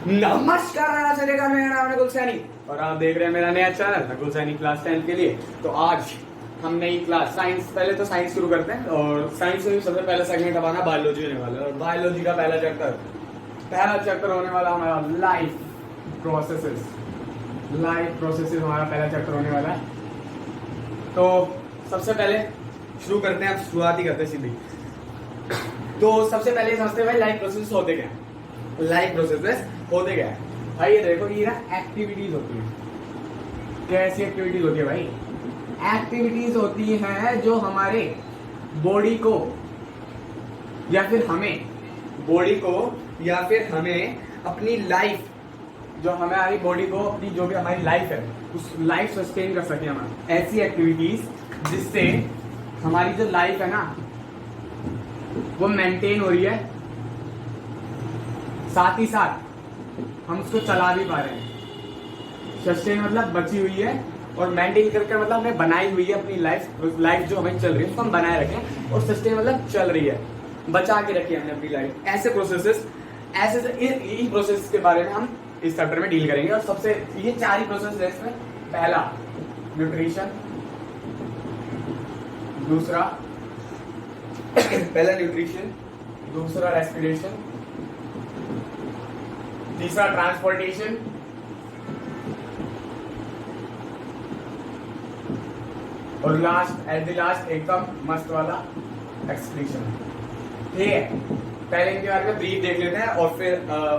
नमस्कार, मेरा नाम है नकुल सैनी और आप देख रहे हैं मेरा नया चैनल नकुल सैनी क्लास 10 के लिए। तो आज हम नई क्लास साइंस, पहले तो साइंस शुरू करते हैं और साइंस में सबसे पहला सेगमेंट हमारा बायोलॉजी होने वाला है। और बायोलॉजी का पहला चैप्टर होने वाला हमारा लाइफ प्रोसेसेस हमारा पहला चैप्टर होने वाला है। तो सबसे पहले शुरू करते हैं, आप शुरुआत ही करते हैं सीधी। तो सबसे पहले समझते हैं भाई लाइफ प्रोसेस होते क्या है। लाइफ प्रोसेसेस होते क्या है भाई, ये देखो, ये ना एक्टिविटीज होती है। कैसी एक्टिविटीज होती है भाई? एक्टिविटीज होती हैं जो हमारे बॉडी को या फिर हमें अपनी लाइफ, जो हमारी बॉडी को अपनी जो भी हमारी लाइफ है उस लाइफ सस्टेन कर सके। हम ऐसी एक्टिविटीज जिससे हमारी जो लाइफ है ना वो मेंटेन हो रही है, साथ ही साथ हम उसको चला भी पा रहे हैं। सस्टेन मतलब बची हुई है और मेंटेन करके मतलब हमने बनाई हुई है अपनी लाइफ जो हमें चल रही है उसको हम बनाए रखें। और सस्टेन मतलब चल रही है, बचा के रखी है हमने अपनी लाइफ। ऐसे प्रोसेसेस, इन प्रोसेस के बारे में हम इस चैप्टर में डील करेंगे। और सबसे ये चार ही प्रोसेस है इसमें। पहला न्यूट्रिशन, दूसरा रेस्पिरेशन, तीसरा ट्रांसपोर्टेशन, और लास्ट एकदम मस्त वाला एक्सक्रीशन। ठीक है, पहले इनके बारे में ब्रीफ देख लेते हैं और फिर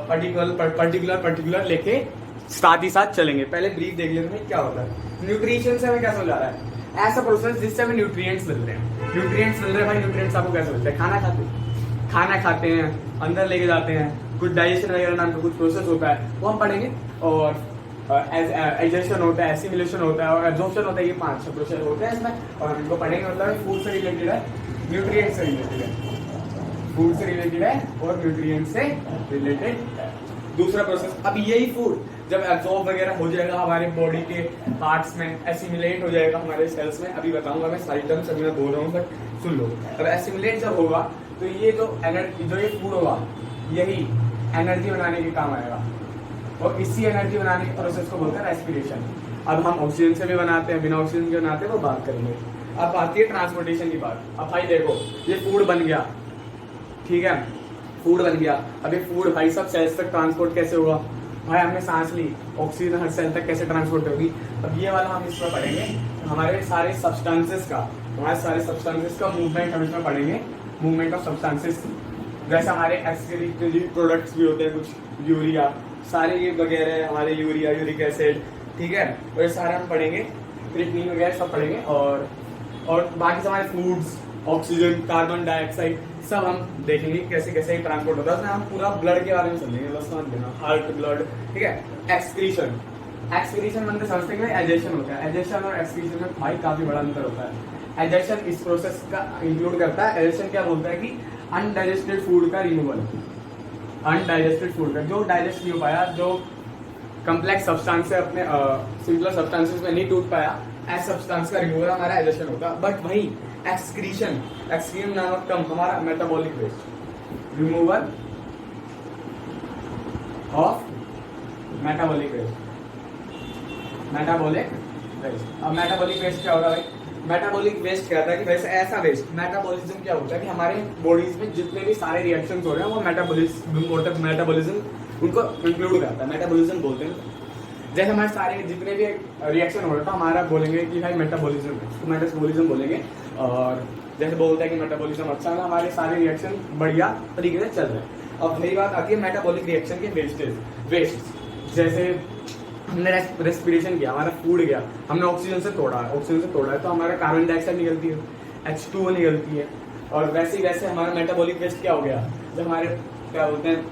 पर्टिकुलर लेके साथ ही साथ चलेंगे। पहले ब्रीफ देख लेते हैं क्या होता है। न्यूट्रिशन से हमें क्या समझ आ रहा है? ऐसा प्रोसेस जिससे हमें न्यूट्रिएंट्स मिल रहे हैं। भाई न्यूट्रिएंट्स आपको कैसे मिलते हैं? खाना खाते हैं, अंदर लेके जाते हैं, कुछ डाइजेशन वगैरह नाम का कुछ प्रोसेस होता है वो हम पढ़ेंगे। और एडजस्टन होता है, एसिमिलेशन होता है और एब्जॉर्प्शन होता है। ये 5 प्रोसेस होते हैं इसमें और हम इनको पढ़ेंगे। मतलब फूड से रिलेटेड है, न्यूट्रिएंट से रिलेटेड है, फूड से रिलेटेड है और न्यूट्रिएंट से रिलेटेड है। दूसरा प्रोसेस, अब यही फूड जब एब्जॉर्ब वगैरह हो जाएगा हमारे बॉडी के पार्ट्स में, एसिमिलेट हो जाएगा हमारे सेल्स में। अभी बताऊंगा मैं सारी टर्म्स, अभी मैं बोल रहा हूँ बट सुन लो। अब एसिमिलेट जब होगा तो ये जो ये फूड होगा यही एनर्जी बनाने के काम आएगा और इसी एनर्जी बनाने के प्रोसेस को बोलते हैं रेस्पिरेशन। अब हम ऑक्सीजन से भी बनाते हैं, बिना ऑक्सीजन के बनाते हैं, वो बात करेंगे। अब आती है ट्रांसपोर्टेशन की बात। अब भाई देखो, ये फूड बन गया, ठीक है, फूड बन गया। अब ये फूड भाई सब सेल्स तक ट्रांसपोर्ट कैसे होगा? भाई हमने सांस ली, ऑक्सीजन हर सेल तक कैसे ट्रांसपोर्ट होगी? अब ये वाला हम इसमें पढ़ेंगे। हमारे सारे सब्सटेंसेस का मूवमेंट हम इसमें पढ़ेंगे। मूवमेंट ऑफ सब्सटेंसेस, जैसे हमारे एक्सक्रीटरी प्रोडक्ट्स भी होते हैं कुछ, यूरिया, सारे ये वगैरह हमारे यूरिया, यूरिक एसिड, ठीक है, और ये सारे हम पढ़ेंगे। क्रिएटिनिन वगैरह सब पढ़ेंगे और बाकी हमारे फूड्स, ऑक्सीजन, कार्बन डाइऑक्साइड सब हम देखेंगे कैसे कैसे ट्रांसपोर्ट होता है। उसमें हम पूरा ब्लड के बारे में समझेंगे, बस समझ लेना, हार्ट, ब्लड, ठीक है। एक्सक्रीशन मतलब समझते हैं एजेशन होता है। एजेशन और एक्सक्रीशन में भाई काफी बड़ा अंतर होता है। एजेशन इस प्रोसेस का इंक्लूड करता है। एजेशन क्या बोलता है कि अनडाइजेस्टेड फूड का रिमूवल, अनडाइजेस्टेड फूड का जो डाइजेस्ट नहीं हो पाया, जो कम्प्लेक्स सब्सटेंस है अपने सिंपलर सब्सटेंसेस में नहीं टूट पाया, ऐसे सब्सटेंस का रिमूवल हमारा एजेशन होता है। बट वही एक्सक्रीशन नामक टर्म हमारा metabolic waste, removal of metabolic waste. अब मेटाबॉलिक वेस्ट क्या होगा भाई? मेटाबॉलिक वेस्ट क्या होता है कि वैसे ऐसा वेस्ट, मेटाबॉलिज्म क्या होता है कि हमारे बॉडीज में जितने भी सारे रिएक्शंस हो रहे हैं वो मेटाबॉलिज्म उनको इंक्लूड करता है, मेटाबॉलिज्म बोलते हैं। जैसे हमारे सारे जितने भी रिएक्शन हो रहे हैं हमारा बोलेंगे कि भाई मेटाबॉलिज्म है, तो मेटाबॉलिज्म बोलेंगे। और जैसे बोलते हैं कि मेटाबॉलिज्म अच्छा है, हमारे सारे रिएक्शन बढ़िया तरीके से चल रहे हैं। अब नई बात आती है मेटाबॉलिक रिएक्शन के वेस्ट। जैसे हमने रेस्पिरेशन किया, हमारा फूड गया, हमने ऑक्सीजन से तोड़ा है तो हमारा कार्बन डाइऑक्साइड निकलती है, H2O निकलती है। और वैसे ही वैसे हमारा मेटाबॉलिक वेस्ट क्या हो गया? जब हमारे क्या बोलते हैं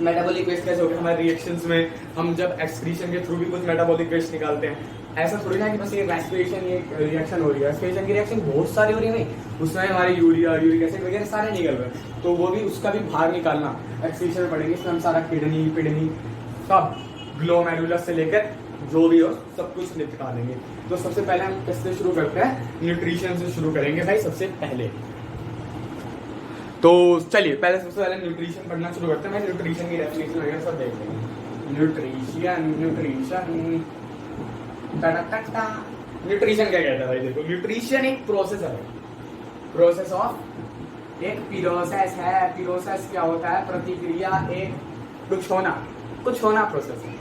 मेटाबॉलिक वेस्ट कैसे हो गया? हमारे रिएक्शंस में हम जब एक्सक्रीशन के थ्रू भी कुछ मेटाबॉलिक वेस्ट निकालते हैं। ऐसा थोड़ी ना कि बस ये रेस्पिरेशन ये रिएक्शन हो रही है, रेस्पिरेशन की रिएक्शन बहुत सारी हो रही है नहीं, उसमें हमारे यूरिया, यूरिक एसिड वगैरह सारे निकल रहे हैं, तो वो भी उसका भी बाहर निकालना एक्सक्रीशन में पड़ेगी। इसमें हम सारा किडनी सब ग्लोमेरुलस से लेकर जो भी हो सब कुछ निकालेंगे। तो सबसे पहले हम किससे शुरू करते हैं? न्यूट्रिशन से शुरू करेंगे भाई सबसे पहले। तो चलिए सबसे पहले न्यूट्रिशन पढ़ना शुरू करते हैं। मैं न्यूट्रिशन की डेफिनेशन वगैरह सब देख लेंगे। न्यूट्रिशन न्यूट्रिशन क्या कहता है भाई? देखो, न्यूट्रिशन एक प्रोसेस है, प्रोसेस ऑफ एक प्रोसेस है। प्रोसेस क्या होता है? प्रतिक्रिया, एक कुछ होना प्रोसेस है,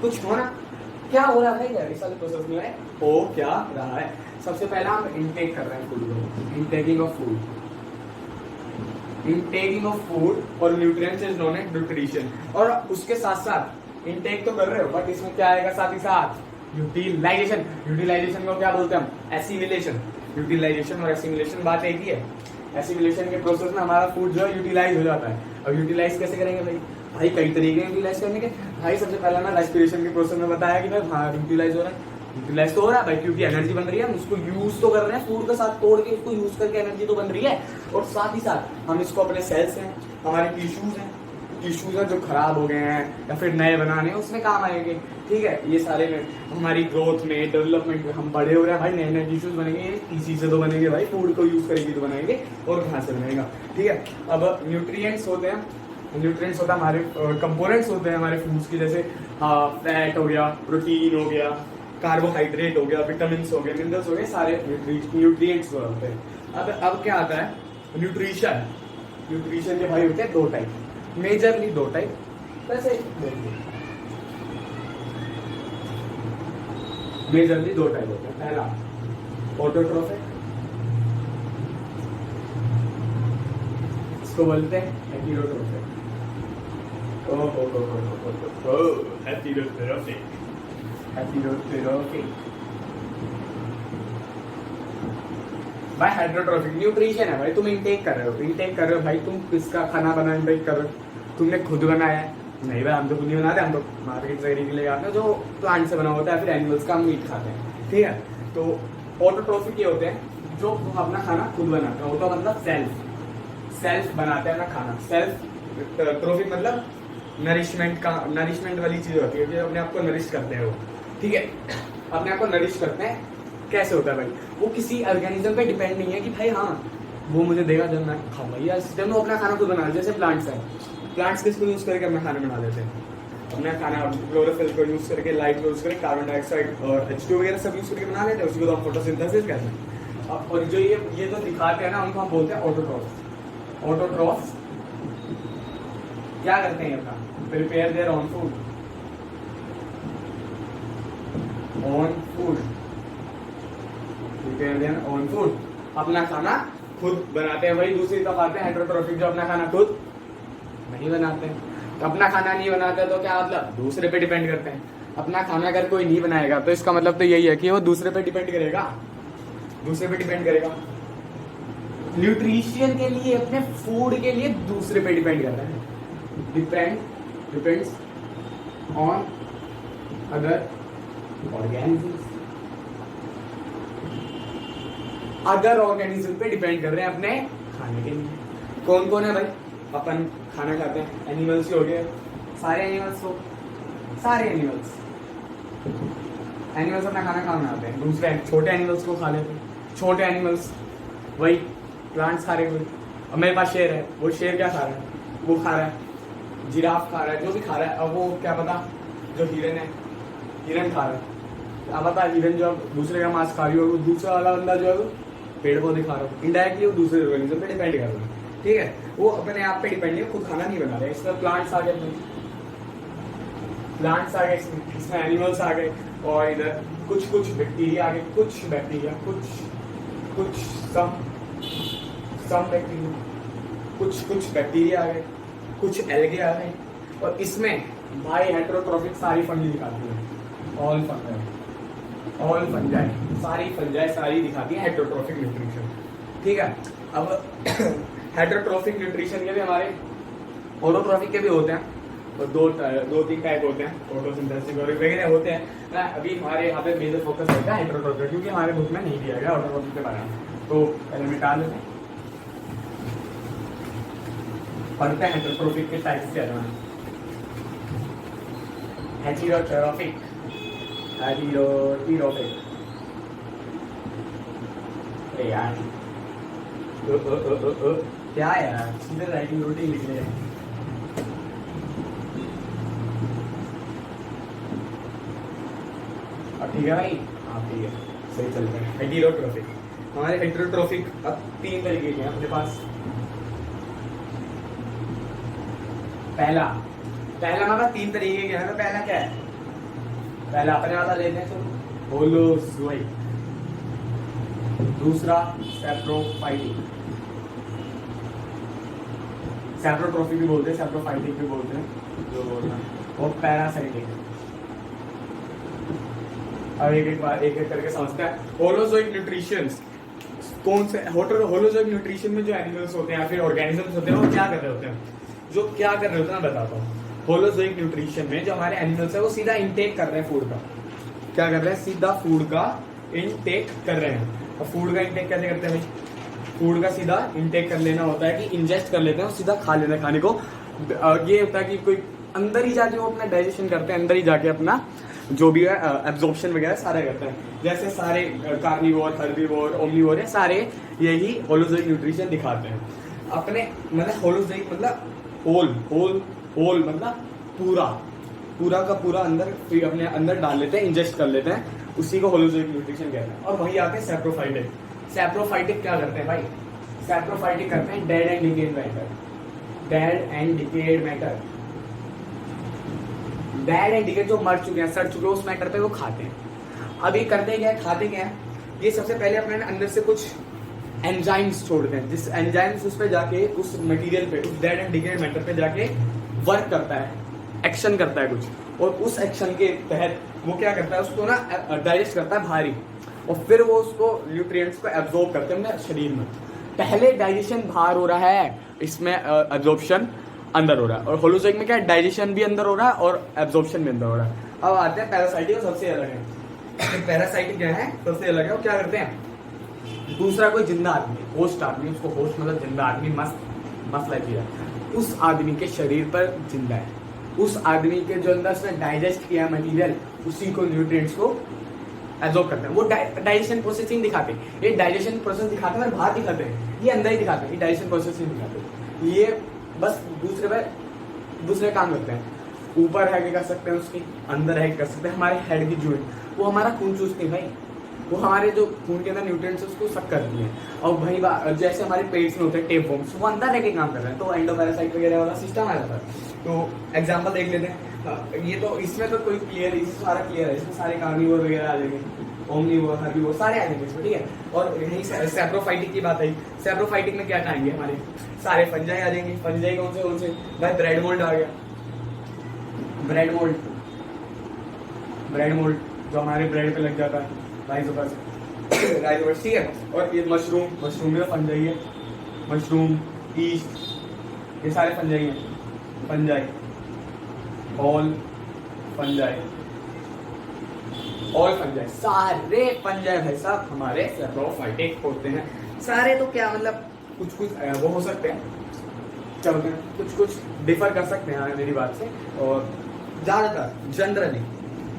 कुछ होना। क्या हो रहा है भाई? इस वाले प्रोसेस में हो क्या रहा है? सबसे पहला हम इनटेक कर रहे हैं फूड को, इनटेकिंग ऑफ फूड और nutrients is known as nutrition. और उसके साथ साथ इनटेक तो कर रहे हो, बट इसमें क्या आएगा साथ ही साथ? यूटिलाइजेशन को क्या बोलते हैं हम? एसिमिलेशन। यूटिलाइजेशन और एसिमिलेशन बात एक ही है। एसिमिलेशन के प्रोसेस में हमारा फूड जो है यूटिलाइज हो जाता है। अब यूटिलाइज कैसे करेंगे भाई कई तरीके हैं यूटिलाइज करने के भाई। सबसे पहला ना रेस्पिरेशन के प्रोसेस में बताया कि भाई हाँ यूटिलाइज हो रहा है, यूटिलाइज तो हो रहा है भाई, क्योंकि एनर्जी बन रही है, हम उसको यूज तो कर रहे हैं, फूड के साथ तोड़ के उसको यूज करके एनर्जी तो बन रही है। और साथ ही साथ हम इसको अपने सेल्स हैं, हमारे टिश्यूज हैं जो खराब हो गए हैं या फिर नए बनाने हैं, उसमें काम आएंगे। ठीक है, ये सारे में हमारी ग्रोथ में, डेवलपमेंट में हम बड़े हो रहे हैं भाई, नए नए टिश्यूज बनेंगे, इसी से तो बनेंगे भाई, फूड को यूज करेंगे तो बनाएंगे, और कहाँ से बनेगा? ठीक है, अब न्यूट्रिएंट्स होते हैं, न्यूट्रिएंट्स होता है हमारे कंपोनेंट्स होते हैं हमारे फूड्स की, जैसे फैट हो गया, प्रोटीन हो गया, कार्बोहाइड्रेट हो गया, विटामिन हो गए, मिनरल्स हो गए, सारे न्यूट्रिएंट्स होते हैं। अब क्या आता है? न्यूट्रिशन के भाई होते हैं दो टाइप, मेजरली दो टाइप। वैसे मेजरली दो टाइप होते हैं। पहला ऑटोट्रोफिक, इसको बोलते हैं हेटेरोट्रोफिक। हेटेरोट्रोफिक भाई, हेटेरोट्रोफिक न्यूट्रिशन है भाई, तुम इंटेक कर रहे हो भाई, तुम किसका खाना बना इंटेक कर रहे हो? तुमने खुद बनाया है? नहीं भाई, हम तो खुद नहीं बनाते, हम तो मार्केट से खरीद के ले आते हैं, जो प्लांट से बना होता है, फिर एनिमल्स का मीट खाते हैं। ठीक है, तो ऑटोट्रोफिक ये होते हैं जो अपना खाना खुद बनाते हैं। ऑटो मतलब सेल्फ बनाते हैं अपना खाना। सेल्फ ट्रोफिक मतलब नरिशमेंट वाली चीज होती है, जो अपने आप को नरिश करते हैं वो। ठीक है, अपने आप को नरिश करते हैं। कैसे होता है भाई? वो किसी ऑर्गेनिज्म पे डिपेंड नहीं है कि भाई हाँ वो मुझे देगा जब मैं खाऊंगा, या जब वो अपना खाना खुद बना। जैसे प्लांट्स है, प्लांट्स किसको यूज करके अपना खाना बना देते हैं? अपना खाना क्लोरोफिल को यूज करके, लाइट को यूज करके, कार्बन डाइऑक्साइड और H2 वगैरह सब यूज करके बना लेते हैं। उसी को तो हम फोटोसिंथेसिस कहते हैं। और जो ये तो दिखाते हैं ना, उनको हम बोलते हैं ऑटोट्रॉफ्स। ऑटोट्रॉफ्स क्या करते हैं? अपना prepare their on food, prepare their on food, अपना खाना खुद बनाते हैं। वही दूसरी तरफ आते हैं हेटेरोट्रोफिक, जो अपना खाना खुद नहीं बनाते हैं। तो अपना खाना नहीं बनाते तो क्या मतलब? दूसरे पे डिपेंड करते हैं। अपना खाना अगर कोई नहीं बनाएगा तो इसका मतलब तो यही है कि वो दूसरे पे डिपेंड करेगा, न्यूट्रिशन के लिए, अपने फूड के लिए दूसरे पे डिपेंड करता है। Depends on other organisms, other organism पे डिपेंड कर रहे हैं अपने खाने के लिए। कौन कौन है भाई? अपन खाना खाते हैं, एनिमल्स हो गए, सारे एनिमल्स अपना खाना कहाँ बनाते हैं? दूसरे छोटे एनिमल्स को खा लेते हैं। छोटे एनिमल्स वही प्लांट्स खा रहे हैं। अब मेरे पास शेर है, वो शेर क्या खा रहा है? वो खा रहा है, जिराफ खा रहा है, जो भी खा रहा है। अब वो क्या पता, जो हिरन है, हिरन खा रहा है। अब पता हिरन जो दूसरे का मांस खा रही हो, दूसरा वाला बंदा जो है वो पेड़ पौधे खा रहा है। इनडायरेक्टली वो दूसरे ऑर्गेनिज्म पे डिपेंड कर रहा है। ठीक है, वो अपने आप पे डिपेंड नहीं, खुद खाना नहीं बना रहे। इसमें प्लांट्स आ गए, इसमें एनिमल्स आ गए, और इधर कुछ बैक्टीरिया आ गए, कुछ बैक्टीरिया आ गए, कुछ एल्गे आ गए। और इसमें भाई हेटेरोट्रोफिक सारी फंगी दिखाती है, ऑल फंजाई सारी दिखाती है हेटेरोट्रोफिक न्यूट्रिशन। ठीक है, अब हेटेरोट्रोफिक न्यूट्रिशन के भी हमारे ऑटोट्रोफिक के भी होते हैं, और दो तीन टाइप होते हैं, फोटोसिंथेसिस और वगैरह होते हैं ना। अभी हमारे यहाँ पे मेजर फोकस होता है हेटेरोट्रोफिक, क्योंकि हमारे बुक में नहीं दिया गया ऑटोट्रोफिक के बारे में। तो पहले मिटा लेते हैं, पढ़ते हैं हेटेरोट्रोफिक के टाइप्स क्या है। हेटेरोट्रोफिक यार क्या यार, सीधे राइटिंग रोटी लिख ले। ठीक है भाई, हाँ ठीक है, सही चलता है। हेटेरोट्रोफिक, हमारे हेटेरोट्रोफिक अब 3 तरीके के हैं अपने पास। पहला हमारे पास 3 तरीके के हैं। तो पहला क्या है, पहला अपने वाला लेते हैं, चलो होलोजोइक। दूसरा सैप्रोफाइटिक, सैप्रोट्रोफिक भी बोलते हैं, सैप्रोफाइटिक भी बोलते हैं, जो बोलना है। और पैरासाइटिक। अब एक करके समझते हैं। होलोजोइक न्यूट्रिशन कौन से, होलोजोइक न्यूट्रिशन में जो एनिमल्स होते हैं या फिर ऑर्गेनिजम्स होते हैं वो क्या कर रहे होते हैं, जो क्या कर रहे होते हैं मैं बताता हूँ। होलोजोइक न्यूट्रिशन में जो हमारे एनिमल्स है वो सीधा इंटेक कर रहे हैं फूड का। क्या कर रहे हैं, सीधा फूड का इंटेक कर रहे हैं। और फूड का इंटेक कैसे करते हैं भाई, फूड का सीधा इंटेक कर लेना होता है कि इंजेस्ट कर लेते हैं और सीधा खा लेते हैं खाने को। ये होता है कि कोई अंदर ही जाके वो अपना डाइजेशन करते हैं, अंदर ही जाके अपना जो भी है एब्जॉर्प्शन वगैरह सारे करते हैं। जैसे सारे कार्निवोर, हर्बीवोर, ओमनीवोर है, सारे यही होलोजोइक न्यूट्रिशन दिखाते हैं अपने। मतलब होलोजोइक मतलब होल मतलब पूरा का पूरा अंदर अपने अंदर डाल लेते हैं, इंजेस्ट कर लेते हैं, उसी को होलोजोइक न्यूट्रिशन कहते हैं। और वही आते हैं सैप्रोफाइटिक। सैप्रोफाइटिक क्या करते हैं भाई, सैप्रोफाइटिक करते हैं dead and decade matter. Dead and decade matter, dead and decade जो मर चुके हैं, सड़ चुके हैं, उस मैटर पे वो खाते हैं। अब ये करते क्या है, खाते क्या है, ये सबसे पहले अपने अंदर से कुछ एंजाइम्स छोड़ते हैं, जिस एंजाइम्स उस पे जाके उस मटेरियल पे, उस डेड एंड डिकेड मैटर पे जाके वर्क करता है, एक्शन करता है कुछ। और उस एक्शन के तहत वो क्या करता है, उसको ना डाइजेस्ट करता है भारी, और फिर वो उसको न्यूट्रिएंट्स को एब्जॉर्ब करते हैं अपने शरीर में। पहले डाइजेशन बाहर हो रहा है, इसमें एब्जॉर्प्शन अंदर हो रहा है। और होलोजोइक में क्या है, डाइजेशन भी अंदर हो रहा है और एब्जॉर्प्शन भी अंदर हो रहा है। अब आते हैं पैरासाइटिक, सबसे अलग है। पैरासाइटिक क्या है, सबसे अलग है। वो क्या करते हैं, दूसरा कोई जिंदा आदमी, होस्ट आदमी, उसको होस्ट मतलब जिंदा आदमी, मसला किया, उस आदमी के शरीर पर जिंदा है, उस आदमी के जो अंदर उसने डाइजेस्ट किया मटेरियल, उसी को न्यूट्रिएंट्स को एब्जॉर्ब करते हैं। वो डाइजेशन प्रोसेसिंग दिखाते हैं। ये डाइजेशन प्रोसेस दिखाते हैं, बाहर दिखाते हैं, ये अंदर ही दिखाते हैं, ये डाइजेशन प्रोसेसिंग दिखाते हैं। ये बस दूसरे काम करते हैं। ऊपर है कि कर सकते हैं, उसकी अंदर है कि कर सकते हैं। हमारे हेड की जॉइंट, वो हमारा खून चूसते हैं भाई, वो हमारे जो खून के अंदर न्यूट्रिएंट्स है उसको सक करती है। और भाई जैसे हमारे पेट्स में होते हैं टेप वर्म्स, वो अंदर रह के काम कर रहे हैं, तो एंडोपैरासाइट वगैरह वाला सिस्टम आ जाता है। तो एग्जांपल देख लेते हैं। ये तो इसमें तो कोई क्लियर है, इसमें सारा क्लियर है, इसमें सारे कार्निवोर वगैरह आ जाएंगे, ओमनीवोर, हर्बीवोर सारे आ जाएंगे इसमें, ठीक है। और यही सैप्रोफाइटिक की बात आई। सैप्रोफाइटिक में क्या आएंगे, हमारे सारे फंजाई आ जाएंगे। फंजाई कौन से भाई, ब्रेड मोल्ड आ गया, ब्रेड मोल्ड जो हमारे ब्रेड पे लग जाता है, राइजोपस, ठीक है। और ये मशरूम में फंजाई है, मशरूम, ईस्ट, ये सारे फंजाई हैं, फंजाई, ऑल फंजाई, सारे फंजाई भाई साहब हमारे सैप्रोफाइटिक होते हैं। सारे तो क्या मतलब कुछ वो हो सकते हैं, क्या बोलते हैं, कुछ डिफर कर सकते हैं मेरी बात से, और ज्यादातर जनरली,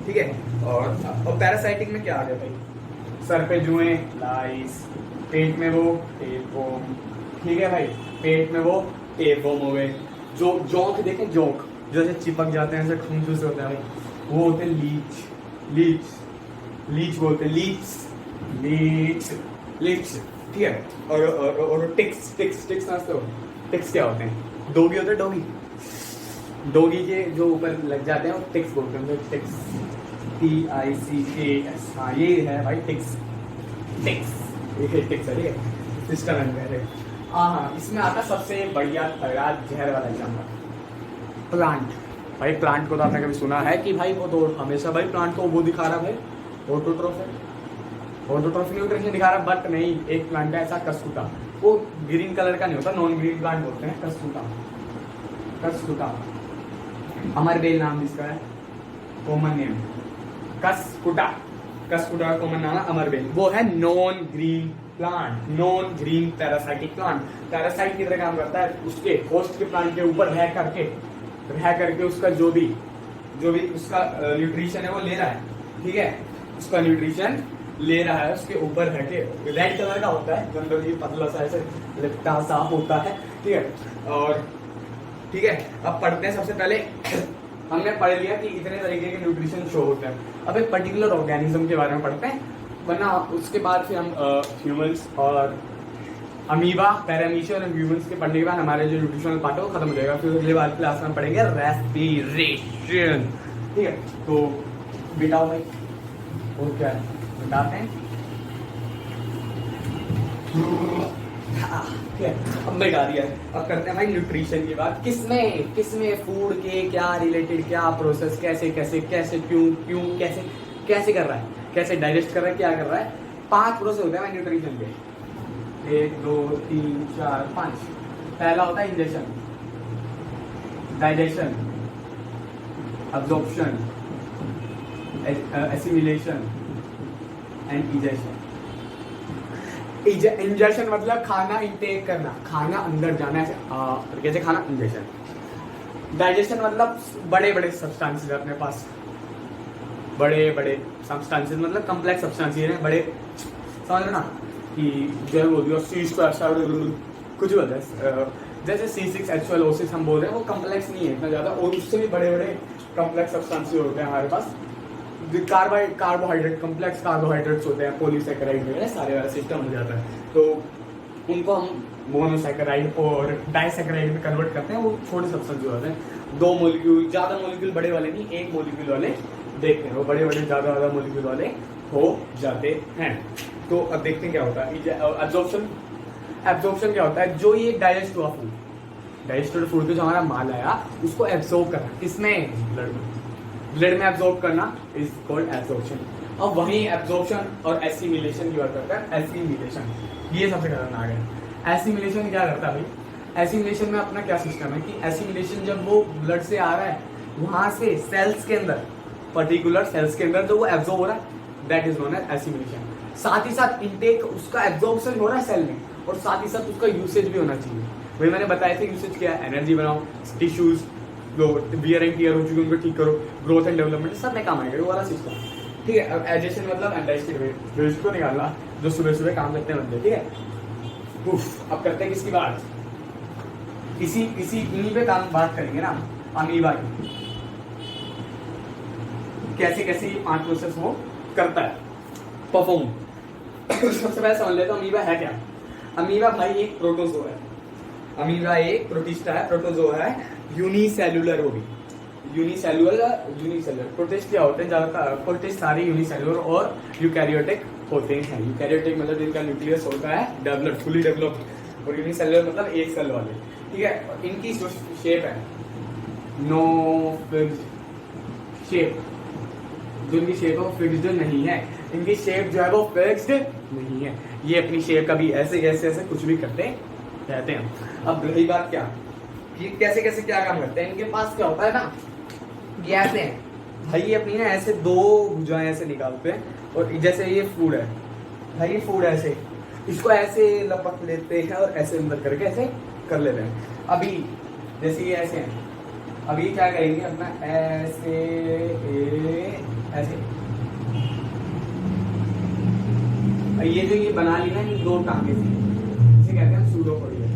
ठीक है। और पैरासाइटिक में क्या आ गया भाई, सर पे जुएं, लाइस, पेट में वो टेपवर्म, ठीक है भाई, पेट में वो टेपवर्म हो गए। जो जोंक देखें, जोंक जैसे चिपक जाते हैं, ऐसे खून चूस होता है भाई, वो होते हैं लीच बोलते हैं, लीच, ठीक है। और टिक्स समझते हो, टिक्स क्या होते हैं, डोगी होते हैं, डोगी के जो ऊपर लग जाते हैं वो टिक्स बोलते हैं, टिक्स, TICKS, हाँ ये है भाई टिक्स, ये टिक्स है, ठीक है, सिस्टम है। हाँ, इसमें आता सबसे बढ़िया तगड़ा जहर वाला एग्जाम्पल, प्लांट। भाई प्लांट को तो आपने कभी सुना है कि भाई वो तो हमेशा भाई प्लांट को वो दिखा रहा भाई ऑटोट्रोफिक न्यूट्रिशन दिखा रहा, बट नहीं, एक प्लांट है ऐसा कसूटा, वो ग्रीन कलर का नहीं होता, नॉन ग्रीन प्लांट बोलते हैं, कसूटा, अमर बेल नाम जिसका है, कॉमन नेम कसूटा का कॉमन नाम है अमर बेल। वो है non green plant, non green parasitic plant. Parasite की तरह काम करता है, उसके होस्ट के प्लांट के ऊपर रह करके उसका जो भी उसका न्यूट्रिशन है वो ले रहा है, ठीक है, उसका न्यूट्रिशन ले रहा है, उसके ऊपर रह के। रेड कलर का होता है जनरली, पतला सा ऐसे लिपटा सा होता है, ठीक है। और ठीक है, अब पढ़ते हैं सबसे पहले हमने पढ़ लिया कि इतने तरीके के न्यूट्रिशन शो होते हैं। अब एक पर्टिकुलर ऑर्गेनिज्म के बारे में पढ़ते हैं, वरना उसके बाद फिर हम ह्यूमंस और अमीबा, पैरामीशिया और ह्यूमंस के पढ़ने के बाद हमारे जो न्यूट्रिशनल पार्ट है वो खत्म हो जाएगा। फिर अगले बार क्लास में हम पढ़ेंगे रेस्पिरेशन। ठीक है, तो बिटाओ भाई, और क्या है बिटाते हैं। ठीक है, अब बिठा दिया है। अब करते हैं भाई न्यूट्रिशन की बात। किसमें फूड के क्या रिलेटेड, क्या प्रोसेस, कैसे कैसे कैसे क्यों कैसे कैसे कर रहा है, कैसे डाइजेस्ट कर रहा है, क्या कर रहा है। 5 प्रोसेस होते हैं भाई न्यूट्रिशन के, 1 2 3 4 5। पहला होता है injection, digestion, absorption, assimilation and egestion. Injection मतलब खाना इंटेक करना, खाना अंदर जाना है, कैसे खाना, इंजेक्शन। डाइजेशन मतलब बड़े बड़े सब्सटेंसेस अपने पास, बड़े बड़े सब्सटेंसेस मतलब कम्प्लेक्स सब्सटेंसेस है, बड़े, समझ ना कि जो है वो कुछ भी होता है। जैसे C6H12O6 हम बोल रहे हैं, वो कम्प्लेक्स नहीं है इतना ज्यादा, और उससे भी बड़े बड़े कम्प्लेक्स सब्सटेंसेस होते हैं हमारे पास। कार्बोहाइड्रेट, कम्प्लेक्स कार्बोहाइड्रेट्स होते हैं, पॉलीसैकेराइड वगैरह सारे वाला सिस्टम हो जाता है। तो उनको हम मोनोसैकेराइड और डाइसैकेराइड में कन्वर्ट करते हैं। वो छोटे सब्सटेंस जो होते हैं, 2 मॉलिक्यूल, ज्यादा मॉलिक्यूल बड़े वाले नहीं, 1 मॉलिक्यूल वाले देखते हैं, वो बड़े बड़े ज्यादा मॉलिक्यूल वाले हो जाते हैं। तो अब देखते हैं क्या होता है एब्जॉर्प्शन। एब्जॉर्प्शन क्या होता है, जो ये डाइजेस्ट हुआ फूड, डाइजेस्टेड फूड जो हमारा माल आया उसको एब्जॉर्ब करना, किसमें, ब्लड में। ब्लड में एब्जॉर्ब करना इज कॉल्ड एब्जॉर्प्शन। अब वहीं एब्जॉर्प्शन और एसिमिलेशन की बात करते हैं। एसिमिलेशन ये सबसे खतरनाक है। एसिमिलेशन क्या करता है भाई, एसिमिलेशन में अपना क्या सिस्टम है कि एसिमिलेशन जब वो ब्लड से आ रहा है, वहां से सेल्स के अंदर, पर्टिकुलर सेल्स के अंदर जो वो एब्जॉर्ब हो रहा है, that is known as assimilation. साथ ही साथ इंटेक, उसका एब्जॉर्प्शन हो रहा है सेल में, और साथ ही साथ उसका यूसेज भी होना चाहिए। वही मैंने बताया था यूसेज क्या है, एनर्जी बनाओ, टिश्यूज वियर एंड टियर हो चुके उनको ठीक करो, ग्रोथ एंड डेवलपमेंट सब में काम आएगा, वो वाला सिस्टम। ठीक है, अब एडिशन मतलब अनडाइजेस्टेड वेस्ट को निकालना, जो सुबह सुबह काम करते हैं बंदे। ठीक है, अब करते हैं किसकी बात, इन्हीं पे काम बात करेंगे ना, अमीबा की। कैसे कैसे ये 5 प्रोसेस वो करता है, परफॉर्म। सबसे पहले समझ लेते हैं अमीबा है क्या। अमीबा भाई एक प्रोटोजो है, अमीबा एक प्रोटिस्टा है, प्रोटोजो है, यूनिसेलुलर होगी, यूनिसेलुलर। प्रोटिस्ट क्या होते हैं, ज्यादातर प्रोटिस्ट सारे यूनिसेलुलर और यूकैरियोटिक होते हैं। यूकैरियोटिक मतलब जिनका न्यूक्लियस होता है डेवलप्ड, फुली डेवलप्ड, और यूनिसेलुलर मतलब एक सेल वाले। ठीक है, इनकी जो शेप है, नो फिक्स्ड शेप, जो इनकी शेप है वो फिक्स्ड नहीं है, इनकी शेप जो है वो फिक्स्ड नहीं है। ये अपनी शेप कभी ऐसे ऐसे ऐसे कुछ भी करते रहते हैं। अब रही बात क्या, ये कैसे कैसे क्या काम करते हैं, इनके पास क्या होता है ना, ये ऐसे हैं भाई, ये अपनी ना ऐसे 2 भुजाएं ऐसे निकालते हैं, और जैसे ये फूड है भाई, ये फूड ऐसे, इसको ऐसे लपक लेते हैं और ऐसे अंदर करके ऐसे कर लेते हैं। अभी जैसे ये ऐसे हैं, अभी क्या करेंगे अपना ऐसे ऐसे, ये जो ये बना ली ना ये 2 टांगे से, इसे कहते हैं सूडोपोडिया।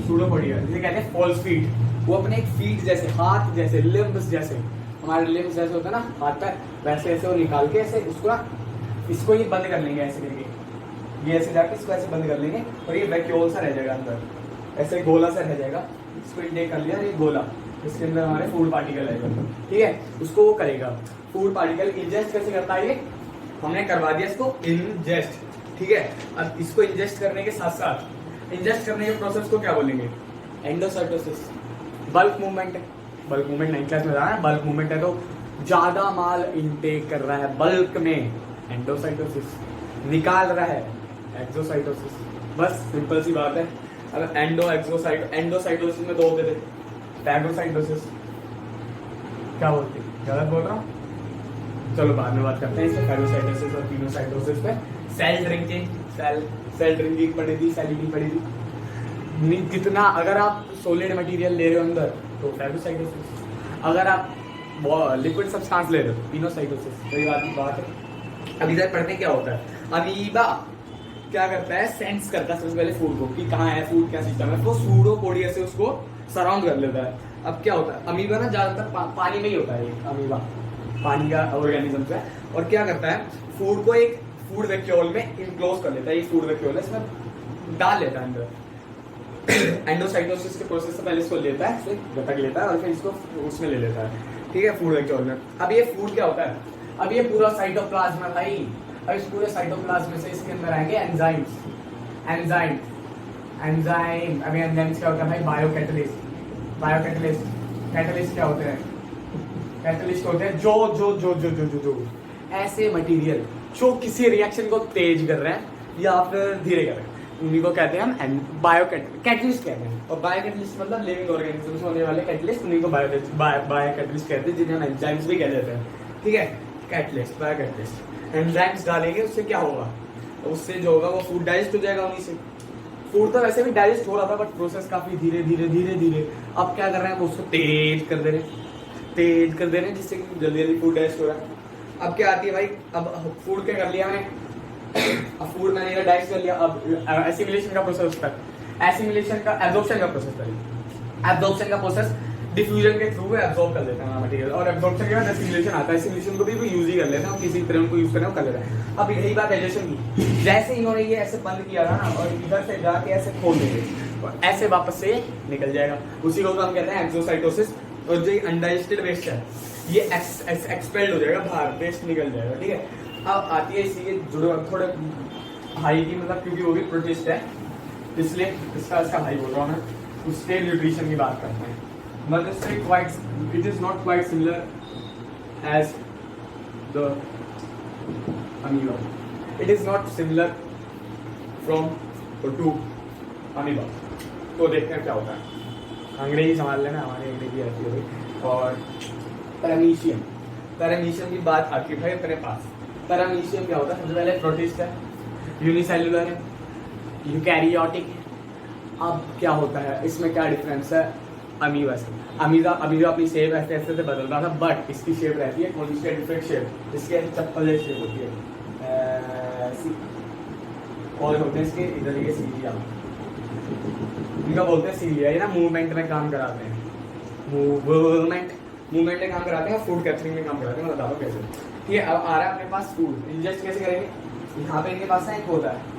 सूडोपोडिया जिसे कहते हैं फॉल्स फीट। वो अपने एक फीट जैसे, हाथ जैसे, लिम्ब्स जैसे, हमारे लिम्ब्स जैसे होता है ना हाथ पैर, वैसे ऐसे वो निकाल के ऐसे उसको ना, इसको ये बंद कर लेंगे ऐसे करके, ये ऐसे जाके इसको ऐसे बंद कर लेंगे, और ये वैक्यूल सा रह जाएगा अंदर, ऐसे गोला सा रह जाएगा। इसको इंटेक कर लिया, ये गोला, इसके अंदर हमारे फूड पार्टिकल रहेगा। ठीक है, उसको वो करेगा। फूड पार्टिकल इंजेस्ट कैसे करता है, ये हमने करवा दिया इसको इंजेस्ट। ठीक है, अब इसको इंजेस्ट करने के साथ साथ, इंजेस्ट करने के प्रोसेस को क्या बोलेंगे, एंडोसाइटोसिस। बल्क मूवमेंट है, बल्क मूवमेंट 9th क्लास में जाना है, बल्क मूवमेंट है तो ज्यादा माल इंटेक कर रहा है बल्क में, एंडोसाइटोसिस। निकाल रहा है, एक्सोसाइटोसिस। बस सिंपल सी बात है। अब एंडोसाइटोसिस में 2 होते थे, फैगोसाइटोसिस, क्या बोलते, गलत बोल रहा हूँ, चलो बाद में बात करते हैं इससे, फैगोसाइटोसिस और पिनोसाइटोसिस पे। सेल ड्रिंकिंग, सेल ड्रिंकिंग पढ़ी थी, सेल ईटिंग पढ़ी थी। कितना, अगर आप सॉलिड मटेरियल ले रहे हो अंदर तो फैगोसाइटोसिस, अगर आप लिक्विड सब्सटेंस ले रहे हो पिनोसाइटोसिस। तो ये बात है। अब इधर पढ़ते क्या होता है, अमीबा क्या करता है, सेंस करता है सबसे पहले फूड को कि कहाँ है फूड, क्या सिस्टम है, तो सूडोपोडिया से उसको सराउंड कर लेता है। अब क्या होता है, अमीबा ना ज्यादातर पानी में ही होता है, अमीबा पानी का ऑर्गेनिज्म है, और क्या करता है, फूड को एक फूड वैक्यूल में इनक्लोज कर लेता है, ये फूड वैक्यूल है, इसमें डाल लेता है अंदर। एंडोसाइटोसिस के प्रोसेस से पहले इसको लेता है, फिर गटक लेता है और फिर इसको उसमें ले लेता है, ठीक है, फूड वैक्यूल में। अब ये फूड क्या होता है, अब ये पूरा साइटोप्लाज्म है भाई, अब इस पूरे साइटोप्लाज्म से इसके अंदर आएंगे एंजाइम्स, अभी एंजाइम्स क्या होता है भाई, बायोकैटलिस्ट, कैटलिस्ट क्या होते हैं, कैटलिस्ट होते हैं जो जो जो जो जो जो जो ऐसे मटेरियल जो किसी रिएक्शन को तेज कर रहे हैं या फिर धीरे कर रहे हैं, उन्हीं को कहते हैं हम कैटलिस्ट कहते हैं। और बायोकैटलिस्ट मतलब लिविंग ऑर्गेनिज्म से होने वाले कैटलिस्ट, उन्हीं को बायोकैटलिस्ट कहते हैं, जिन्हें हम एंजाइम्स भी कह देते हैं, ठीक है, कैटलिस्ट, बायोकैटलिस्ट। एंजाइम्स डालेंगे, उससे क्या होगा, उससे जो होगा वो फूड डाइजेस्ट हो जाएगा उन्हीं से। फूड तो वैसे भी डाइजेस्ट हो रहा था, बट प्रोसेस काफी धीरे धीरे अब क्या कर रहे हैं, वो उसको तेज कर दे रहे हैं, जिससे कि जल्दी जल्दी फूड डाइजेस्ट हो रहा है। अब क्या आती है भाई, अब फूड क्या कर लिया मैंने, अब फूड मैंने डाइजेस्ट कर लिया, अब एसिमिलेशन का प्रोसेस होता है, एसिमिलेशन का एब्जॉर्प्शन का प्रोसेस करिए, एब्जॉर्प्शन का प्रोसेस डिफ्यूजन के थ्रू एब्जॉर्ब कर लेते हैं मटेरियल, और एब्जॉर्प्शन के बाद एसिमिलेशन आता है, एसिमिलेशन को भी यूज ही कर लेते हैं, किसी तरह उनको यूज करना कर लेते हैं। अब यही बात डाइजेशन की, जैसे इन्होंने ये ऐसे बंद किया था ना, और इधर से जाके ऐसे खोल देंगे और ऐसे वापस से निकल जाएगा, उसी को हम कहते हैं एक्सोसाइटोसिस। और जो अनडाइजेस्टेड वेस्ट है ये एक्सपेल्ड हो जाएगा बाहर, वेस्ट निकल जाएगा, ठीक है। अब आती है इसी जुड़े थोड़े भाई की, मतलब क्योंकि वो भी प्रोटिस्ट है इसलिए इसका भाई बोल रहा हूँ मैं, उसके न्यूट्रिशन की बात करते हैं। मतलब it is not quite similar as the amoeba. It is not similar from to amoeba. तो देखते हैं क्या होता है, अंग्रेजी संभाल लेना, हमारी अंग्रेजी आती है। और पैरामीशियम की बात आती है भाई अपने पास। पैरामीशियम क्या होता है, सबसे पहले प्रोटिस्ट है, यूनिसेल्युलर है, यूकैरियोटिक है। अब क्या होता है, इसमें क्या डिफरेंस है अमीबा से, अमीबा अपनी शेप ऐसे ऐसे से बदल रहा था, बट इसकी शेप रहती है कौन सी, डिफरेंट शेप, इसके चप्पल जैसी शेप होती है, और होते हैं इसके इधर ये सीलिया, इनका बोलते हैं सीलिया, ये ना मूवमेंट में काम कराते हैं, मूवमेंट में काम कराते हैं, फूड कैप्चरिंग में काम कराते हैं, मैं बता दो कैसे, ठीक है। अब आ रहा है अपने पास फूड, इंजेस्ट कैसे करेंगे, यहाँ पे इनके पास ना एक होता है,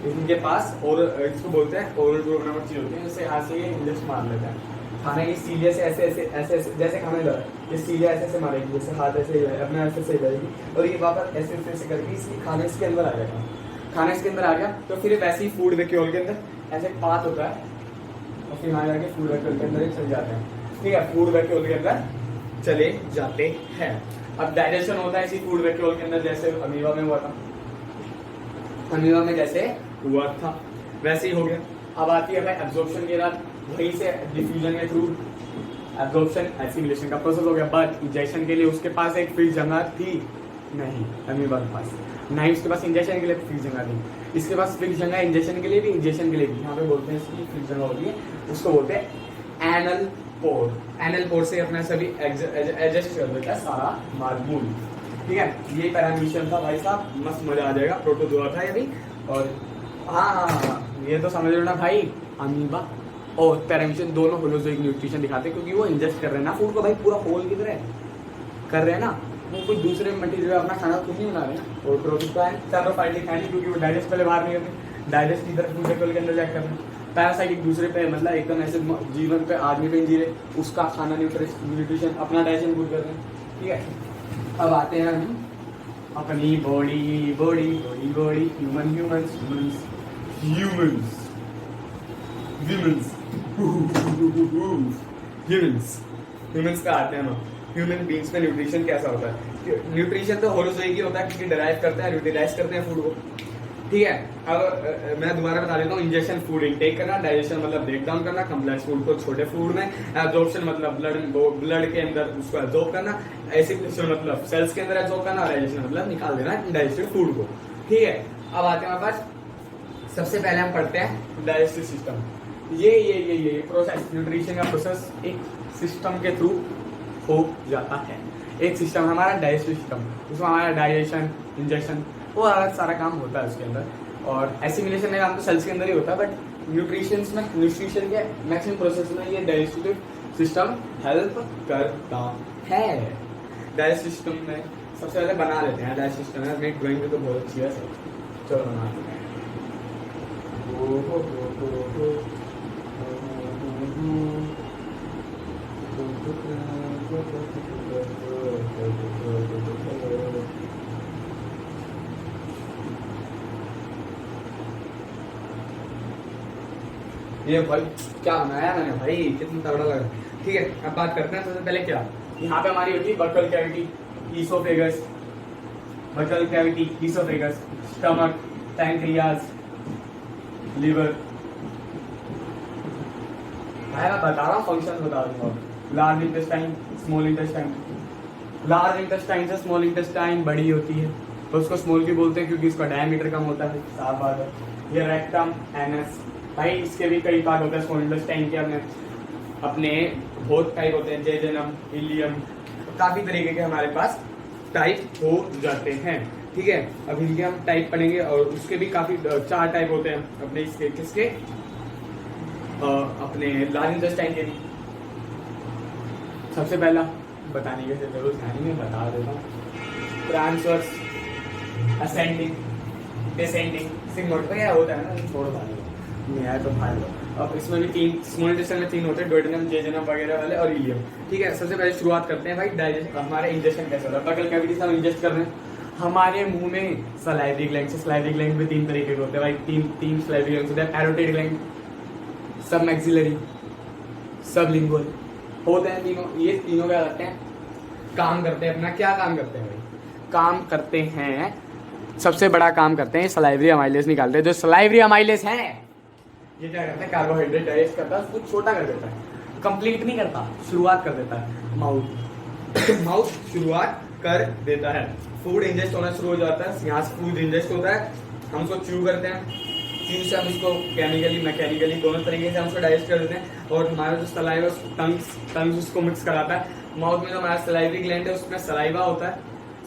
इनके पास, और इसको बोलते हैं ओरल ग्रोव नामक चीज होती है, जिससे यहाँ से ये इंजेस्ट मार लेता है खाना, ये सीलिया से ऐसे ऐसे ऐसे ऐसे जैसे खाना लगा, ये सीलिया ऐसे ऐसे मारेगी, जैसे हाथ ऐसे अपने ऐसे से जाएगी, और ये वापस ऐसे ऐसे करके इसकी खाना इसके अंदर आ जाएगा, खाना इसके अंदर आ गया तो फिर वैसे ही फूड वैक्यूल के अंदर ऐसे पात होता है, और फिर वहाँ जाके फूड वैक्यूल के अंदर चले जाते हैं, ठीक है, फूड वैक्यूल के अंदर चले जाते हैं। अब डाइजेशन होता है इसी फूड वैक्यूल के अंदर, जैसे अमीबा में हुआ था, अमीबा में जैसे हुआ था वैसे ही हो गया। अब आती है भाई एब्जॉर्प्शन के बाद, वहीं से डिफ्यूजन के थ्रू एब्जॉर्प्शन एसिमिलेशन का प्रोसेस हो गया, बट इंजेक्शन के लिए उसके पास एक फिक्स जगह थी नहीं, अमीबा के पास नहीं, उसके पास इंजेक्शन के लिए फिक्स जगह थी, इसके पास फिक्स जगह इंजेक्शन के लिए भी, इंजेक्शन के लिए भी, यहाँ पे बोलते हैं इसकी फिक्स जगह होती है, उसको बोलते हैं एनल पोर। एनल पोर से अपना सभी एडजस्ट कर देता है सारा मार्बूल, ठीक है। ये पैरामीशियम था भाई साहब, मस्त मजा आ जाएगा, प्रोटोजोआ था ये भी। और हाँ ये तो समझ लो ना भाई, अमीबा और पैरामीशियम दोनों होलोजोइक न्यूट्रिशन दिखाते हैं, क्योंकि वो इंजेस्ट कर रहे हैं ना फूड को भाई, पूरा होल की तरह कर रहे हैं ना, वो कोई दूसरे मटेरियल अपना खाना खुद नहीं बना रहे हैं। और पैरासाइटिक है नहीं, क्योंकि वो डाइजेस्ट पहले बाहर नहीं होते, डाइजेस्ट इधर फूड वैक्यूल के अंदर जाकर कर रहे हैं। पैरासाइटिक दूसरे पे, मतलब एकदम ऐसे जीवन पे आदमी पे जी रहे, उसका खाना न्यूट्रिशन अपना डाइजेशन खुद कर रहे हैं, ठीक है। अब आते हैं हम अपनी बॉडी ह्यूमंस का आते हैं हम। ह्यूमन बींग्स में न्यूट्रिशन कैसा होता है, न्यूट्रिशन तो होलोजोइक ही होता है, क्योंकि डराइव करते हैं, यूटिलाइज करते हैं फूड को, ठीक है। अब मैं दोबारा बता देता हूँ, इंजेक्शन फूड इनटेक करना, डाइजेशन मतलब ब्रेक डाउन करना कम्प्लेक्स फूड को छोटे फूड में, एब्जॉर्प्शन मतलब ब्लड के अंदर उसको एब्जॉर्ब करना, एसिमिलेशन मतलब सेल्स के अंदर एब्जॉर्ब करना, डाइजेशन मतलब निकाल देना डाइजेस्टेड फूड को, ठीक है। अब आते हैं हमारे पास, सबसे पहले हम पढ़ते हैं डाइजेस्टिव सिस्टम। ये प्रोसेस, न्यूट्रिशन का प्रोसेस एक सिस्टम के थ्रू हो जाता है, एक सिस्टम हमारा डाइजेस्टिव सिस्टम, उसमें हमारा डाइजेशन, इंजेक्शन, वो अलग सारा काम होता है उसके अंदर। और एसिमिलेशन का काम तो सेल्स के अंदर ही होता है, बट न्यूट्रिशन के मैक्सिमम प्रोसेस में ये डाइजेस्टिव सिस्टम हेल्प करता है। डाइजेस्टिव सिस्टम में सबसे पहले बना लेते हैं डाइजेस्टिव सिस्टम है। मेरी ड्राइंग भी तो बहुत अच्छी है सर, चलो बना लेते हैं। ये भाई क्या बनाया मैंने भाई, कितना तगड़ा लगा। ठीक है, अब बात करते हैं सबसे पहले क्या, यहाँ पे हमारी होती है buccal cavity, oesophagus, buccal cavity, oesophagus, stomach, pancreas, liver. मैं बता रहा हूँ फंक्शन बता दूंगा। Large intestine, small intestine. Large intestine से स्मॉल इंटेस्टाइन बड़ी होती है तो उसको स्मॉल भी बोलते हैं क्योंकि उसका डायमीटर कम होता है, साफ बात है। ये रेक्टम, एनस, भाई इसके भी कई पार्ट होते हैं स्मॉल इंटेस्टाइन के। अपने बहुत टाइप होते हैं, जेजनम, इलियम, काफी तरीके के हमारे पास टाइप हो जाते हैं। ठीक है, अब इनके हम टाइप पढ़ेंगे और उसके भी काफी 4 टाइप होते हैं अपने इसके, किसके, अपने लार्ज इंटेस्टाइन के भी। सबसे पहला बताने के जरूरत नहीं, मैं बता देता हूँ। ट्रांसवर्स, असेंडिंग, डिसेंडिंग, सिग्मोइड का क्या होता है ना, छोड़ नहीं आया तो फाइल। अब इसमें भी 3 स्मॉल इंटेस्टाइन में 3 होते हैं, डोडेनम, जेजनम वगैरह वाले और इलियम। ठीक है, सबसे पहले शुरुआत करते हैं भाई डाइजेस्ट, हमारे इंजेक्शन कैसे होता है। बकल कैविटी से हम इंजेस्ट कर रहे हैं हमारे मुंह में सलाइवरी ग्लैंड से। सलाइवरी ग्लैंड में 3 तरीके के होते हैं भाई, तीन सलाइवरी ग्लैंड होते हैं। पैरोटिड ग्लैंड, सब मैक्सिलरी, सब लिंगुअल होते हैं तीनों। ये तीनों क्या करते हैं, काम करते हैं अपना। क्या काम करते हैं भाई, काम करते हैं, सबसे बड़ा काम करते हैं सलाइवरी अमाइलेज निकालते हैं। जो सलाइवरी अमाइलेज है ये क्या करता है, कार्बोहाइड्रेट डाइजेस्ट करता है, उसको छोटा कर देता है, कंप्लीट नहीं करता, शुरुआत कर देता है। माउथ शुरुआत कर देता है, फूड इंजेस्ट होना शुरू हो जाता है। यहाँ से फूड इंजेस्ट होता है, हम उसको च्यू करते हैं, च्यू से हम उसको केमिकली, मैकेनिकली, दोनों तरीके से हम उसको डाइजेस्ट कर देते हैं। और हमारा जो सलाइवा, टंग्स उसको मिक्स कराता है। माउथ में जो हमारा सलाइवरी ग्लैंड है उसमें सलाइवा होता है,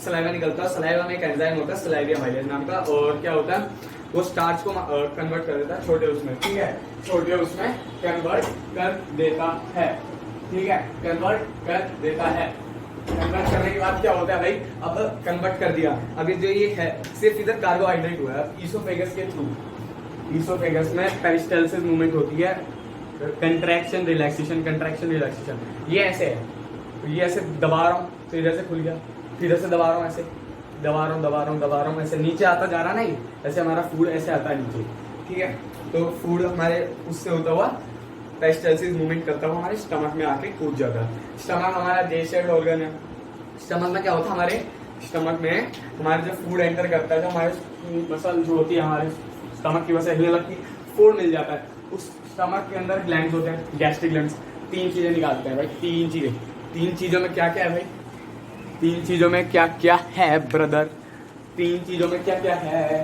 सलाइवा निकलता है। सलाइवा में एक एंजाइम होता है सलाइवरी अमाइलेज नाम का, और क्या होता है, वो स्टार्च को कन्वर्ट कर देता है छोटे उसमें। ठीक है, छोटे उसमें कन्वर्ट कर देता है। ठीक है, कन्वर्ट कर देता है। कन्वर्ट करने के बाद क्या होता है भाई, अब कन्वर्ट कर दिया, अभी जो ये है सिर्फ इधर कार्बोहाइड्रेट हुआ है। अब ईसोफेगस के थ्रू, ईसोफेगस में पेरिस्टाल्सिस मूवमेंट होती है, कंट्रैक्शन रिलैक्सेशन, कंट्रैक्शन रिलैक्सेशन। ये ऐसे है, तो ये ऐसे दबा रहा हूँ तो इधर से खुल गया, फिर इधर से दबा रहा हूँ, ऐसे दबा रहा हूँ, ऐसे नीचे आता जा रहा नहीं, ऐसे हमारा फूड ऐसे आता है नीचे। ठीक है, तो फूड हमारे उससे होता हुआ पेरिस्टाल्सिस मूवमेंट करता हुआ हमारे स्टमक में आके कूद जाता है। स्टमक हमारा जेसेड ऑर्गन है। स्टमक में क्या होता है, हमारे स्टमक में हमारे जो फूड एंटर करता है, जो हमारे मसल जो होती है हमारे स्टमक की वजह से हिलने लगती है, फूड मिल जाता है। उस स्टमक के अंदर ग्लैंड्स होते हैं, गैस्ट्रिक ग्लैंड्स, 3 चीजें निकालते हैं भाई, 3 चीजें। 3 चीजों में क्या क्या है भाई, 3 चीजों में क्या क्या है ब्रदर, 3 चीजों में क्या क्या है।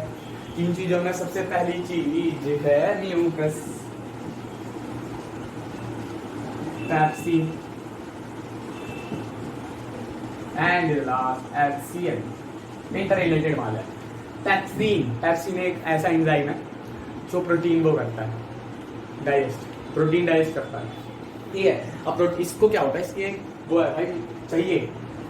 3 चीजों में सबसे पहली चीज है mucus, pepsin and last HCl। Interrelated माल है पैप्सिन एक ऐसा एंजाइम है जो प्रोटीन वो करता है डाइजेस्ट, प्रोटीन डाइजेस्ट करता है। ठीक है, अब इसको क्या होता है, इसकी एक वो है भाई, चाहिए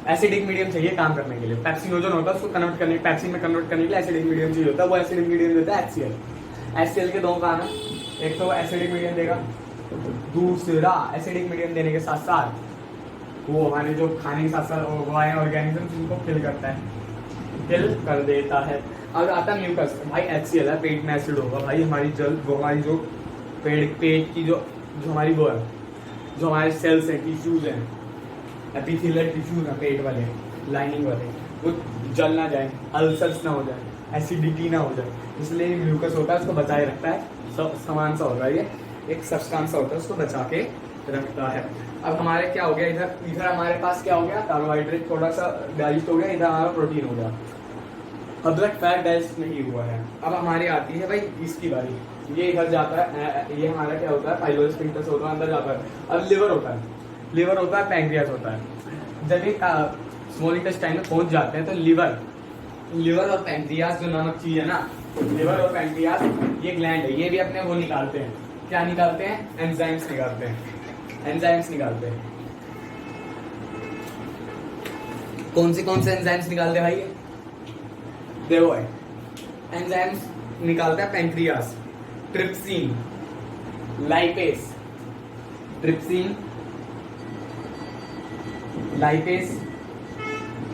एसिडिक मीडियम चाहिए काम करने के लिए। पैप्सिनोजन होता है, उसको कन्वर्ट करने, पैप्सिन में कन्वर्ट करने के लिए एसिडिक मीडियम चाहिए होता है। वो एसिडिक मीडियम देता है HCl। HCl के 2 काम है, एक तो एसिडिक मीडियम देगा, दूसरा एसिडिक मीडियम देने के साथ साथ वो हमारे जो खाने के साथ साथ वो आए ऑर्गेनिजम्स उनको किल करता है, किल कर देता है। अब आता है म्यूकस, भाई HCl है, पेट में एसिड होगा भाई, हमारी जल वो हमारी जो पेट की जो हमारी वो है, जो हमारे सेल्स हैं, टिश्यूज हैं, एपिथेलियल टिश्यूज हैं पेट वाले, लाइनिंग वाले, वो जल ना जाए, अल्सर्स ना हो जाए, एसिडिटी ना हो जाए, इसलिए म्यूकस होता है, उसको बचाए रखता है। सामान सा होता है, ये एक सब्सटेंस होता है, उसको बचा के रखता है। अब हमारे क्या हो गया, इधर हमारे पास क्या हो गया, कार्बोहाइड्रेट थोड़ा सा डाइजेस्ट हो गया, इधर हमारा प्रोटीन हो गया। अब तक फैट डाइजेस्ट नहीं हुआ है। अब हमारी आती है भाई इसकी बारी, ये इधर जाता है, ये हमारा क्या होता है, पाइलोरी स्फिंक्टर से होता है, अंदर जाता है। अब लिवर होता है, लिवर होता है, पैंक्रियास होता है। जब ये स्मॉल इंटेस्टाइन में पहुंच जाते हैं तो लिवर और पैंक्रियास जो नामक चीज है ना, लिवर और पैंक्रियास ये ग्लैंड है, ये भी अपने वो निकालते हैं, क्या निकालते हैं, एंजाइम्स निकालते हैं। एंजाइम्स निकालते हैं। कौन से एंजाइम्स निकालते हैं भाई? देखो भाई, एंजाइम्स निकालता है pancreas, trypsin, lipase,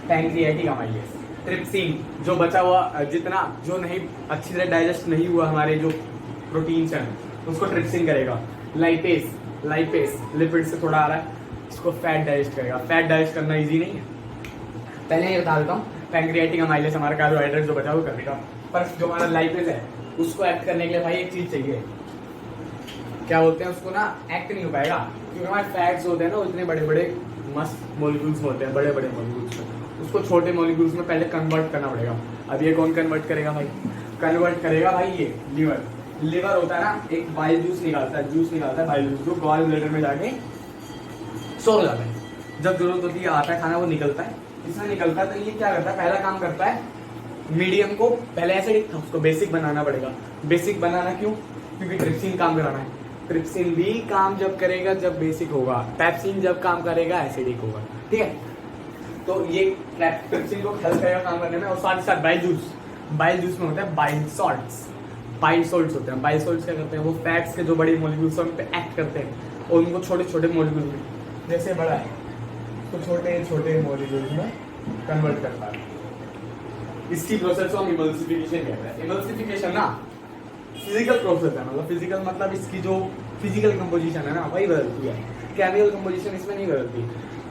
pancreatic amylase. Trypsin जो बचा हुआ, जितना जो नहीं अच्छी तरह डाइजेस्ट नहीं हुआ हमारे जो प्रोटीन्स हैं उसको ट्रिप्सिन करेगा। लाइपेस लिपिड से थोड़ा आ रहा है, इसको फैट डाइजेस्ट करेगा। फैट डाइजेस्ट करना इजी नहीं है, पहले ये बता देता हूँ। पैंक्रियाटिक अमाइलेज हमारा कार्बोहाइड्रेट जो बचा वो कर देगा, पर जो हमारा लाइपेस है उसको एक्ट करने के लिए भाई एक चीज चाहिए, क्या बोलते हैं उसको ना, एक्ट नहीं हो पाएगा क्योंकि हमारे फैट्स होते हैं ना वो इतने बड़े बड़े मस्त मॉलिक्यूल्स होते हैं, बड़े बड़े मॉलिक्यूल्स में, उसको छोटे मॉलिक्यूल्स में पहले कन्वर्ट करना पड़ेगा। अब ये कौन कन्वर्ट करेगा भाई? कन्वर्ट करेगा भाई ये लिवर होता है ना, एक बाइल जूस निकालता है बाइल जूस, जो गॉल ब्लैडर में जाके सो जाता है, जब जरूरत होती है आता है खाना वो निकलता है, इसमें निकलता है। तो ये क्या करता है, पहला काम करता है मीडियम को, पहले एसिडिक था उसको बेसिक बनाना पड़ेगा। बेसिक बनाना क्यों? क्योंकि ट्रिप्सिन काम कराना है। ट्रिप्सिन भी काम जब करेगा जब बेसिक होगा, पैप्सिन जब काम करेगा एसिडिक होगा, ठीक है। तो ये ट्रिप्सिन को हेल्प करेगा काम करने में, और साथ ही साथ बाइल जूस में होता है बाइल सॉल्ट्स होते हैं। बाइल सॉल्ट्स क्या करते हैं, वो फैट्स के जो बड़े मॉलिक्यूल्स हैं उन पे एक्ट करते हैं और उनको छोटे छोटे मॉलिक्यूल में, जैसे बड़ा है तो छोटे छोटे मॉलिक्यूल्स में कन्वर्ट करता है। इसकी प्रोसेस को हम इमल्सिफिकेशन कहते हैं। इमल्सिफिकेशन ना फिजिकल प्रोसेस है, मतलब फिजिकल मतलब इसकी जो फिजिकल कंपोजिशन है ना वही बदलती है, केमिकल कंपोजिशन इसमें नहीं बदलती।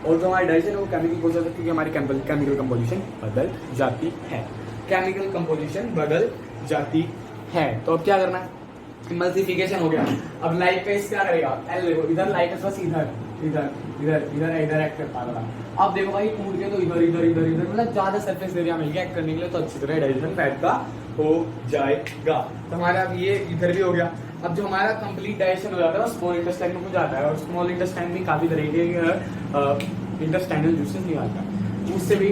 और जो हमारी डाइजेशन है वो केमिकल प्रोसेस है, क्योंकि हमारी केमिकल कंपोजिशन बदल जाती है। तो अब क्या करना है, इमल्सिफिकेशन हो गया। अब लाइपेस क्या करेगा, एल देखो इधर लाइपेस बस इधर एक्ट करता रहा। अब देखो भाई टूट के तो इधर मतलब ज्यादा सरफेस एरिया मिल गया एक्ट करने के लिए, तो अच्छी तरह डाइजेशन फैट का हो जाएगा। तो हमारा अब ये इधर भी हो गया। अब जो हमारा कंप्लीट डाइजेशन हो जाता है वो स्मॉल इंटेस्टाइन में हो जाता है, और स्मॉल इंटेस्टाइन में काफी तरीके के इंटेस्टाइनल जूसेस निकालता है, उससे भी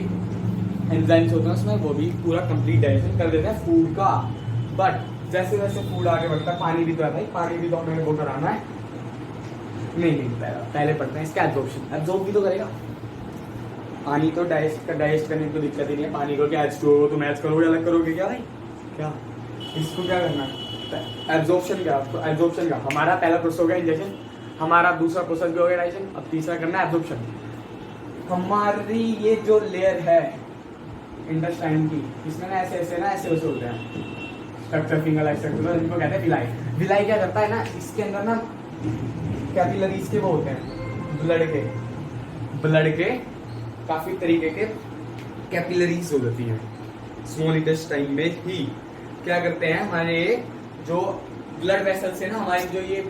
एंजाइम्स होते हैं उसमें, वो भी पूरा कंप्लीट डाइजेशन कर देते हैं फूड का। बट जैसे जैसे फूड आगे बढ़ता है, पानी भी तो है भाई, पानी भी तो हमें वो कराना है। नहीं पहले पढ़ते हैं इसका एब्जॉर्प्शन। एब्जॉर्ब भी तो करेगा पानी, तो डाइजेस्ट करने की तो दिक्कत ही नहीं है। पानी को क्या H2O तुम मैच करोगे, अलग करोगे क्या भाई? क्या इसको क्या करना है, एब्जॉर्प्शन का हमारा पहला प्रोसेस हो गया इंजेक्शन, हमारा दूसरा प्रोसेस भी हो गया डाइजेशन। अब तीसरा करना है एब्जॉर्प्शन। हमारी ये जो लेयर है इंटेस्टाइन की, इसमें ना ऐसे होते हैं स्ट्रक्चर, फिंगर स्ट्रक्चर, जिनको कहते हैं विलाई क्या करता है ना, इसके अंदर ना कैपिलरीज के वो होते हैं, ब्लड के काफी तरीके के कैपिलरीज हो जाती हैं स्मॉल इंटेस्टाइन में ही। क्या करते हैं हमारे जो ब्लड वेसल से ना हमारी जो ये,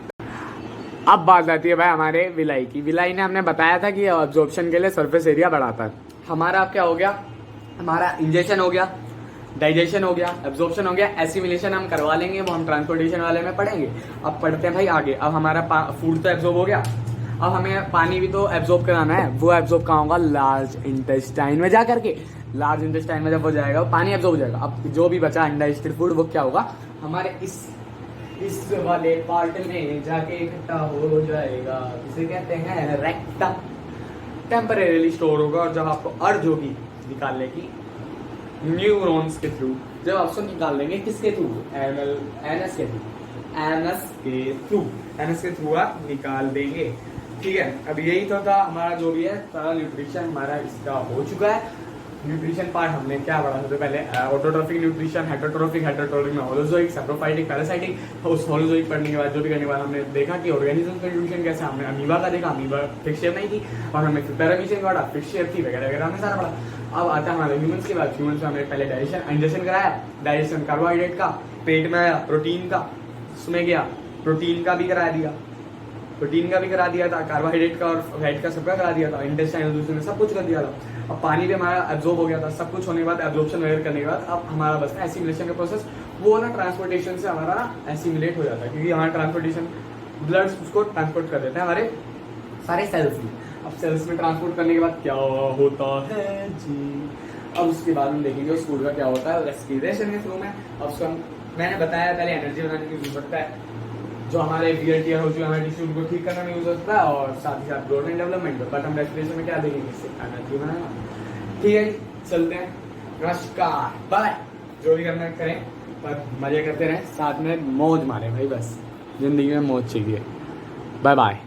अब बात आती है भाई हमारे विलाई की। विलाई ने हमने बताया था कि अब्जॉर्प्शन के लिए सरफेस एरिया बढ़ाता है। हमारा अब क्या हो गया, हमारा इंजेक्शन हो गया, डाइजेशन हो गया, एब्जॉर्प्शन हो गया, एसिमिलेशन हम करवा लेंगे, वो हम ट्रांसपोर्टेशन वाले में पढ़ेंगे। अब पढ़ते हैं भाई आगे। अब हमारा फूड तो एब्जॉर्ब हो गया, अब हमें पानी भी तो एब्जॉर्ब कराना है। वो एब्जॉर्ब कहाँ होगा, लार्ज इंटेस्टाइन में जा करके। लार्ज इंटेस्टाइन में जब वो जाएगा पानी एब्जॉर्ब हो जाएगा। अब जो भी बचा अनडाइजेस्टेड फूड वो क्या होगा, हमारे इस वाले पार्ट में जाके इकट्ठा हो जाएगा, जिसे कहते हैं रेक्टम। टेम्परेरीली स्टोर होगा, और जब आपको अर्ज होगी निकालने की न्यूरॉन्स के थ्रू, जब आप उसको निकाल लेंगे किसके थ्रू, एनएस के थ्रू आप निकाल देंगे, ठीक है। अब यही तो था हमारा जो भी है सारा न्यूट्रिशन हमारा इसका हो चुका है। न्यूट्रिशन पार्ट हमने क्या पढ़ा, सबसे पहले ऑटोट्रोफिक न्यूट्रिशन, हेटरोट्रोफिक में होलोजोइक, सैप्रोफाइटिक, पैरासाइटिक। उस होलोजोइक पढ़ने के बाद जो भी करने के बाद हमने देखा कि ऑर्गेनिज्म का न्यूट्रिशन कैसे, हमने अमीबा का देखा, अमीबा फिक्स शेप नहीं थी, और हमने पैरामीशियन पढ़ा, फिक्स शेप थी वगैरह वगैरह हमने सारा पढ़ा। अब आता है हमारे ह्यूमंस के बाद। ह्यूमंस में हमने पहले इंजेक्शन कराया, डाइजेशन कार्बोहाइड्रेट का, पेट में आया प्रोटीन का, उसमें गया प्रोटीन का भी करा दिया था, कार्बोहाइड्रेट का और फैट का सबका करा दिया था, इंटेस्टाइनल जूस में सब कुछ कर दिया था। अब पानी भी हमारा एब्जॉर्ब हो गया था, सब कुछ होने के बाद एब्जॉर्प्शन वगैरह करने के बाद अब हमारा बस एसिमिलेशन का प्रोसेस, वो ना ट्रांसपोर्टेशन से हमारा ना एसिमिलेट हो जाता है, क्योंकि हमारा ट्रांसपोर्टेशन ब्लड उसको ट्रांसपोर्ट कर देते हैं हमारे सारे सेल्स में। अब सेल्स में ट्रांसपोर्ट करने के बाद क्या होता है जी, अब उसके बाद हम देखेंगे उस फूड का क्या होता है रेस्पिरेशन के थ्रू में। अब उसको मैंने बताया पहले एनर्जी बनाने की जरूरत है, जो हमारे बियर टीयर हो चुके हमारे टिश्यू को ठीक करने में यूज होता है और साथ ही साथ ग्रोथ एंड डेवलपमेंट में। बट हम रेस्पिरेशन में क्या देखेंगे, इससे एनर्जी बनाएगा। ठीक है, चलते हैं, नमस्कार, बाय। जो भी करना करें पर मजे करते रहें, साथ में मौज मारें भाई, बस जिंदगी में मौज चाहिए। Bye bye.